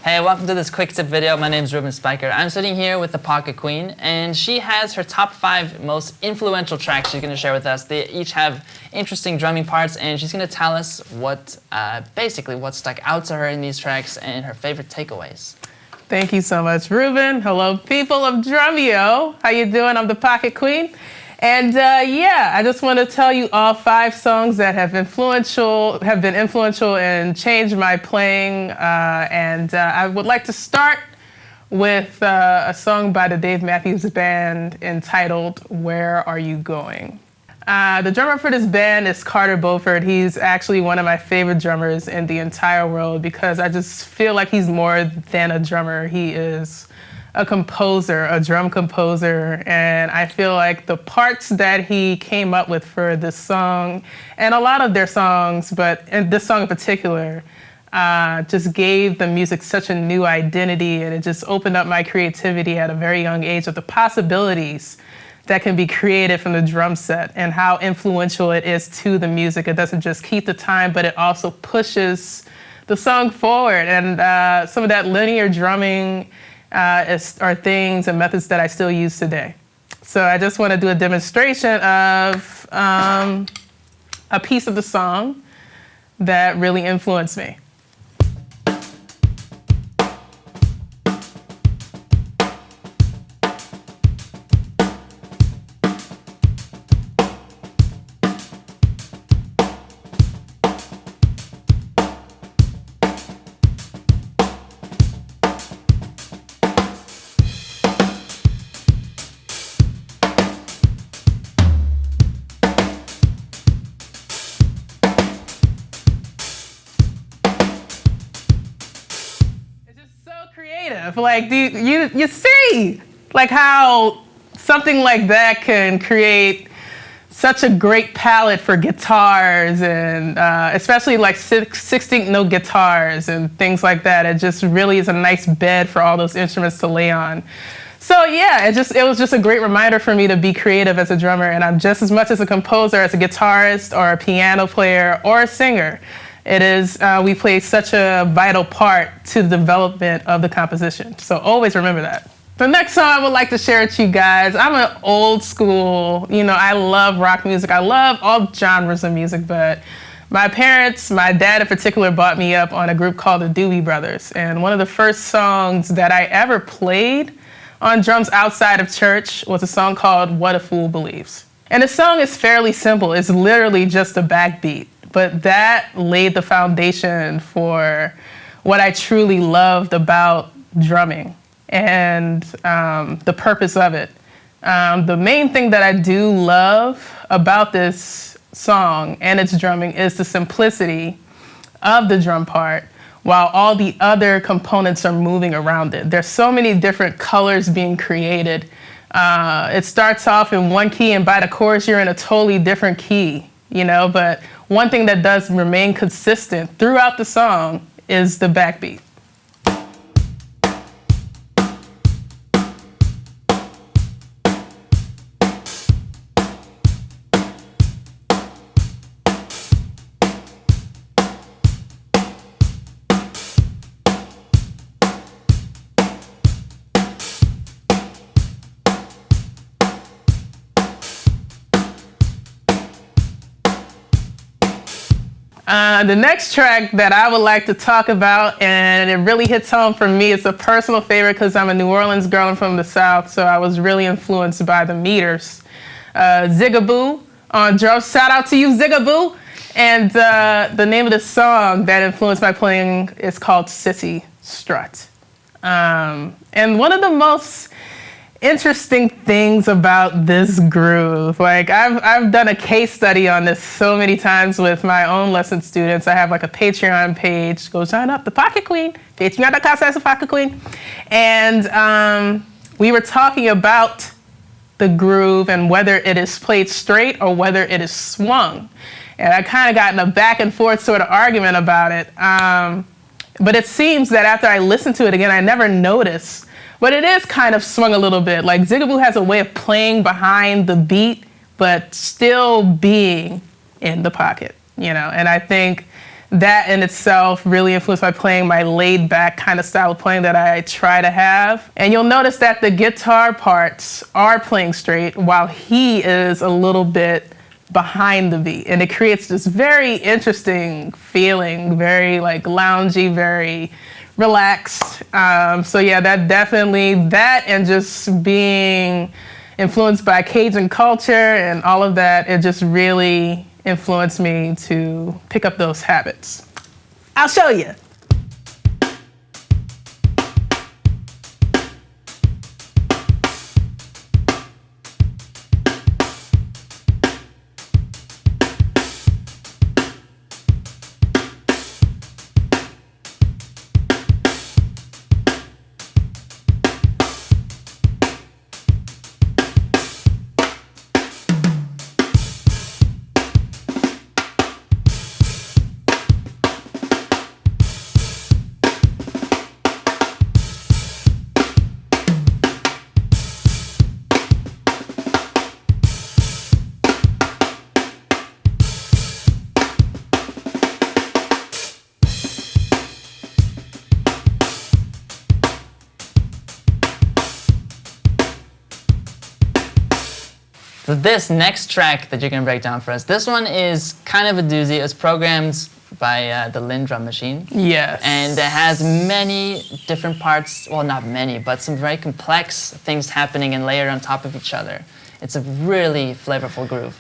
Hey, welcome to this quick tip video. My name is Ruben Spiker. I'm sitting here with the Pocket Queen, and she has her top 5 most influential tracks she's going to share with us. They each have interesting drumming parts, and she's going to tell us what, basically what stuck out to her in these tracks and her favorite takeaways. Thank you so much, Ruben. Hello, people of Drumeo. How you doing? I'm the Pocket Queen. And I just want to tell you all 5 songs that have been influential and changed my playing. I would like to start with a song by the Dave Matthews Band entitled "Where Are You Going?" The drummer for this band is Carter Beauford. He's actually one of my favorite drummers in the entire world because I just feel like he's more than a drummer. He is a composer, a drum composer, and I feel like the parts that he came up with for this song, and a lot of their songs, but in this song in particular, just gave the music such a new identity, and it just opened up my creativity at a very young age of the possibilities that can be created from the drum set and how influential it is to the music. It doesn't just keep the time, but it also pushes the song forward, and some of that linear drumming are things and methods that I still use today. So I just want to do a demonstration of a piece of the song that really influenced me. Creative, like you see, like how something like that can create such a great palette for guitars and especially like 16th note guitars and things like that. It just really is a nice bed for all those instruments to lay on. So yeah, it was just a great reminder for me to be creative as a drummer, and I'm just as much as a composer as a guitarist or a piano player or a singer. It is, we play such a vital part to the development of the composition. So always remember that. The next song I would like to share with you guys, I'm an old school, I love rock music. I love all genres of music, but my parents, my dad in particular, brought me up on a group called the Doobie Brothers. And one of the first songs that I ever played on drums outside of church was a song called "What a Fool Believes." And the song is fairly simple. It's literally just a backbeat. But that laid the foundation for what I truly loved about drumming and the purpose of it. The main thing that I do love about this song and its drumming is the simplicity of the drum part while all the other components are moving around it. There's so many different colors being created. It starts off in one key, and by the chorus you're in a totally different key, but one thing that does remain consistent throughout the song is the backbeat. The next track that I would like to talk about, and it really hits home for me, it's a personal favorite because I'm a New Orleans girl and from the South, so I was really influenced by the Meters. Zigaboo on drums, shout out to you, Zigaboo! And the name of the song that influenced my playing is called Cissy, Strut. And one of the most interesting things about this groove, like I've done a case study on this so many times with my own lesson students. I have like a Patreon page, go sign up, the Pocket Queen, patreon.com/the-Pocket Queen. And we were talking about the groove and whether it is played straight or whether it is swung. And I kind of got in a back and forth sort of argument about it. But it seems that after I listened to it again, I never noticed. But it is kind of swung a little bit. Like Zigaboo has a way of playing behind the beat, but still being in the pocket, And I think that in itself really influenced my playing, my laid back kind of style of playing that I try to have. And you'll notice that the guitar parts are playing straight while he is a little bit behind the beat. And it creates this very interesting feeling, very like loungy, very relaxed. So yeah, that definitely, that and just being influenced by Cajun culture and all of that, it just really influenced me to pick up those habits. I'll show you. So this next track that you're gonna break down for us, this one is kind of a doozy. It was programmed by the Lynn drum machine. Yes. And it has many different parts, well, not many, but some very complex things happening and layered on top of each other. It's a really flavorful groove.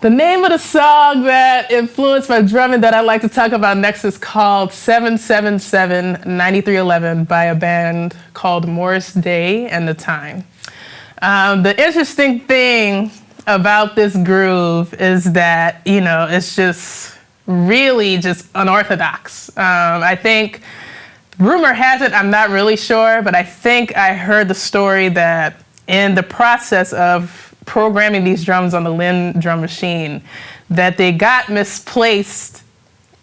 The name of the song that influenced my drumming that I'd like to talk about next is called 777-9311 by a band called Morris Day and the Time. The interesting thing about this groove is that, you know, it's just really just unorthodox. I think, rumor has it, I'm not really sure, but I think I heard the story that in the process of programming these drums on the Lynn drum machine, that they got misplaced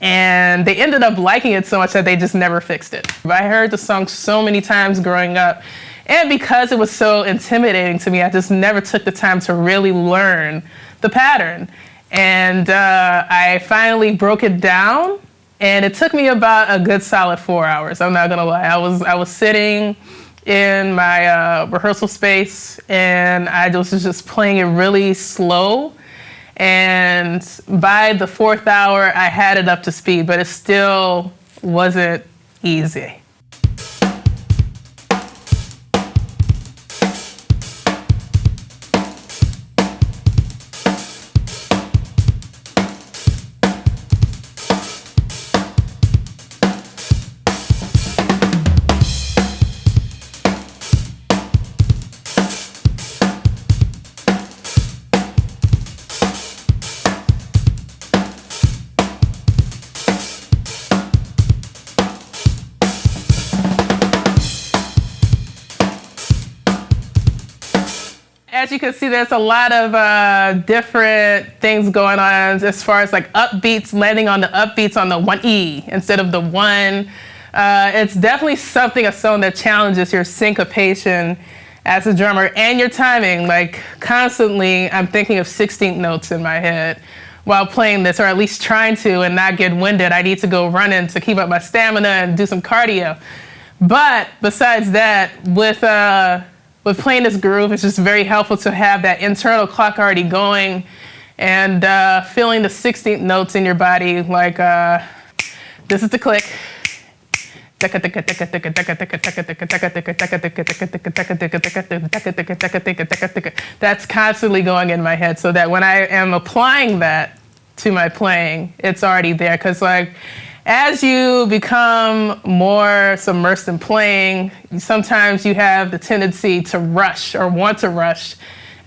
and they ended up liking it so much that they just never fixed it. I heard the song so many times growing up, and because it was so intimidating to me, I just never took the time to really learn the pattern. And I finally broke it down, and it took me about a good solid 4 hours. I'm not gonna lie. I was sitting in my rehearsal space, and I was just playing it really slow. And by the 4th hour, I had it up to speed, but it still wasn't easy. As you can see, there's a lot of different things going on as far as like upbeats, landing on the upbeats on the 1E instead of the 1. It's definitely a song that challenges your syncopation as a drummer and your timing. Like constantly, I'm thinking of 16th notes in my head while playing this, or at least trying to, and not get winded. I need to go running to keep up my stamina and do some cardio. But besides that, with playing this groove, it's just very helpful to have that internal clock already going and feeling the 16th notes in your body. Like this is the click. That's constantly going in my head, so that when I am applying that to my playing, it's already there. Because like, as you become more submersed in playing, sometimes you have the tendency to rush or want to rush,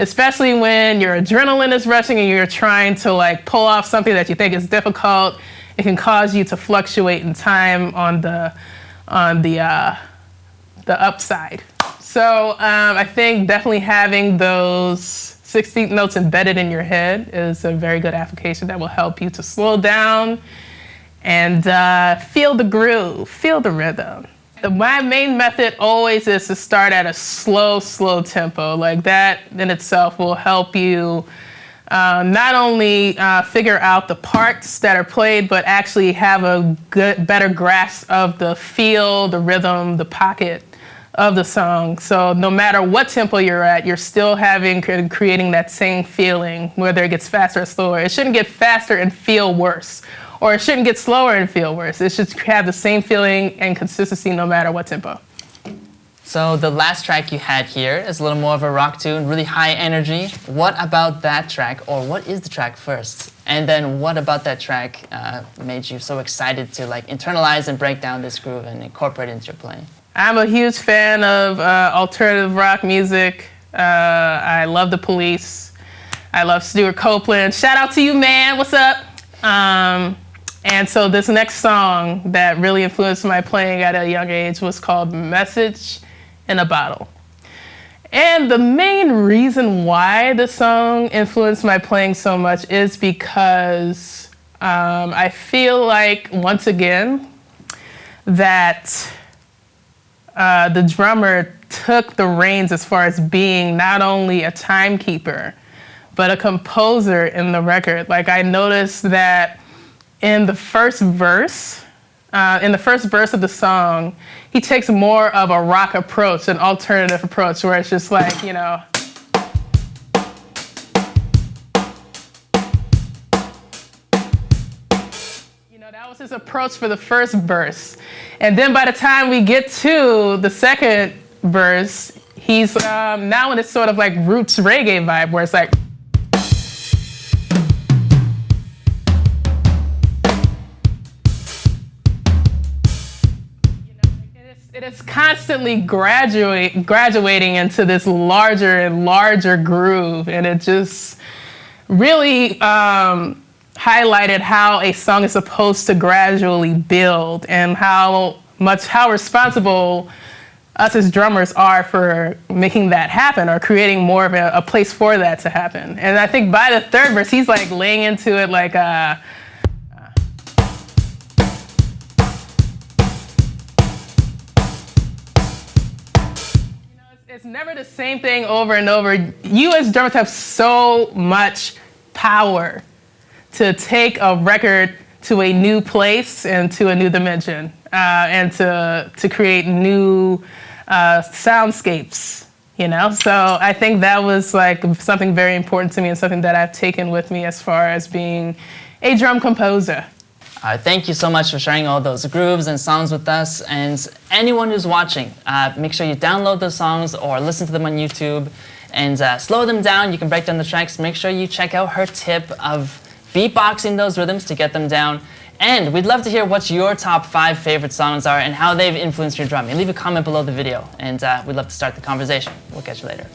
especially when your adrenaline is rushing and you're trying to like pull off something that you think is difficult. It can cause you to fluctuate in time on the upside. So I think definitely having those 16th notes embedded in your head is a very good application that will help you to slow down and feel the groove, feel the rhythm. My main method always is to start at a slow tempo. Like that in itself will help you not only figure out the parts that are played, but actually have a better grasp of the feel, the rhythm, the pocket of the song. So no matter what tempo you're at, you're still creating that same feeling, whether it gets faster or slower. It shouldn't get faster and feel worse, or it shouldn't get slower and feel worse. It should have the same feeling and consistency no matter what tempo. So the last track you had here is a little more of a rock tune, really high energy. What about that track, or what is the track first? And then what about that track made you so excited to like internalize and break down this groove and incorporate it into your playing? I'm a huge fan of alternative rock music. I love The Police. I love Stuart Copeland. Shout out to you, man. What's up? And so this next song that really influenced my playing at a young age was called Message in a Bottle. And the main reason why this song influenced my playing so much is because I feel like, once again, that the drummer took the reins as far as being not only a timekeeper, but a composer in the record. Like, I noticed that in the first verse of the song, he takes more of a rock approach, an alternative approach, where it's just like, you know, that was his approach for the first verse. And then by the time we get to the second verse, he's now in this sort of like roots reggae vibe where it's like, it is constantly graduating into this larger and larger groove, and it just really highlighted how a song is supposed to gradually build, and how responsible us as drummers are for making that happen, or creating more of a place for that to happen. And I think by the third verse, he's like laying into it like it's never the same thing over and over. You as drummers have so much power to take a record to a new place and to a new dimension, and to create new soundscapes, you know? So I think that was like something very important to me, and something that I've taken with me as far as being a drum composer. Thank you so much for sharing all those grooves and songs with us. And anyone who's watching, make sure you download those songs or listen to them on YouTube and slow them down. You can break down the tracks. Make sure you check out her tip of beatboxing those rhythms to get them down. And we'd love to hear what your top 5 favorite songs are and how they've influenced your drumming. Leave a comment below the video, and we'd love to start the conversation. We'll catch you later.